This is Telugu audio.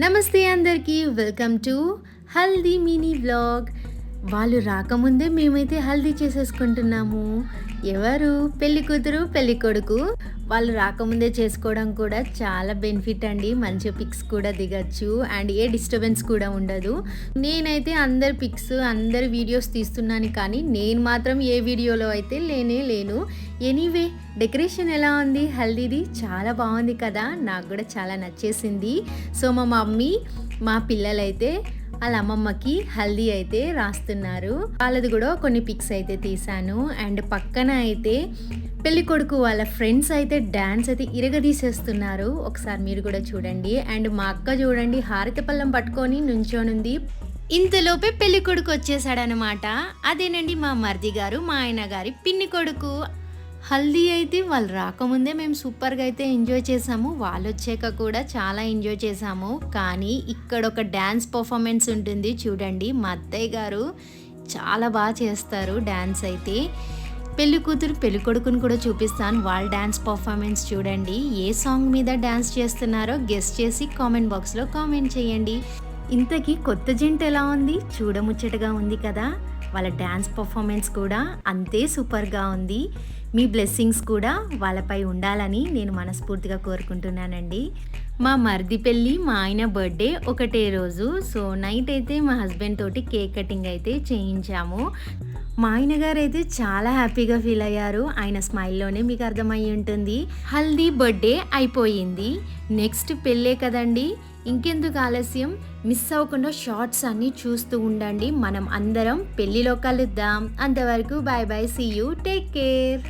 నమస్తే అందరికీ, welcome to haldi mini vlog. వాళ్ళు రాకముందే మేమైతే హల్దీ చేసేసుకుంటున్నాము. ఎవరు? పెళ్లి కూతురు పెళ్లి కొడుకు. వాళ్ళు రాకముందే చేసుకోవడం కూడా చాలా బెనిఫిట్ అండి. మంచి పిక్స్ కూడా దిగచ్చు అండ్ ఏ డిస్టర్బెన్స్ కూడా ఉండదు. నేనైతే అందరి పిక్స్ అందరి వీడియోస్ తీస్తున్నాను, కానీ నేను మాత్రం ఏ వీడియోలో అయితే లేను. ఎనీవే, డెకరేషన్ ఎలా ఉంది హల్దీది? చాలా బాగుంది కదా, నాకు కూడా చాలా నచ్చేసింది. సో మా మమ్మీ మా పిల్లలైతే వాళ్ళ అమ్మమ్మకి హల్దీ అయితే రాస్తున్నారు. వాళ్ళది కూడా కొన్ని పిక్స్ అయితే తీసాను. అండ్ పక్కన అయితే పెళ్లి కొడుకు వాళ్ళ ఫ్రెండ్స్ అయితే డ్యాన్స్ అయితే ఇరగదీసేస్తున్నారు. ఒకసారి మీరు కూడా చూడండి. అండ్ మా అక్క చూడండి, హారతి పళ్ళం పట్టుకొని నుంచోనుంది. ఇంతలోపే పెళ్లి కొడుకు వచ్చేసాడనమాట. అదేనండి మా మర్ది గారు, మా ఆయన గారి పిన్ని కొడుకు. హల్దీ అయితే వాళ్ళు రాకముందే మేము సూపర్గా అయితే ఎంజాయ్ చేసాము. వాళ్ళు వచ్చాక కూడా చాలా ఎంజాయ్ చేసాము. కానీ ఇక్కడ ఒక డ్యాన్స్ పర్ఫార్మెన్స్ ఉంటుంది చూడండి. మా అత్తయ్య గారు చాలా బాగా చేస్తారు డ్యాన్స్ అయితే. పెళ్లి కూతురు పెళ్లి కొడుకుని కూడా చూపిస్తాను. వాళ్ళ డ్యాన్స్ పర్ఫార్మెన్స్ చూడండి. ఏ సాంగ్ మీద డ్యాన్స్ చేస్తున్నారో గెస్ చేసి కామెంట్ బాక్స్లో కామెంట్ చేయండి. ఇంతకీ కొత్త జంట ఎలా ఉంది? చూడముచ్చటగా ఉంది కదా. వాళ్ళ డ్యాన్స్ పర్ఫార్మెన్స్ కూడా అంతే సూపర్గా ఉంది. మీ బ్లెస్సింగ్స్ కూడా వాళ్ళపై ఉండాలని నేను మనస్ఫూర్తిగా కోరుకుంటున్నానండి. మా మరిది పెళ్ళి, మా ఆయన బర్త్డే ఒకటే రోజు. సో నైట్ అయితే మా హస్బెండ్ తోటి కేక్ కటింగ్ అయితే చేయించాము. మా ఆయన గారు అయితే చాలా హ్యాపీగా ఫీల్ అయ్యారు. ఆయన స్మైల్లోనే మీకు అర్థమై ఉంటుంది. హల్దీ బర్త్డే అయిపోయింది, నెక్స్ట్ పెళ్ళే కదండి. ఇంకెందుకు ఆలస్యం, మిస్ అవ్వకుండా షార్ట్స్ అన్నీ చూస్తూ ఉండండి. మనం అందరం పెళ్ళిలో కలుద్దాం. అంతవరకు bye bye, see you, take care.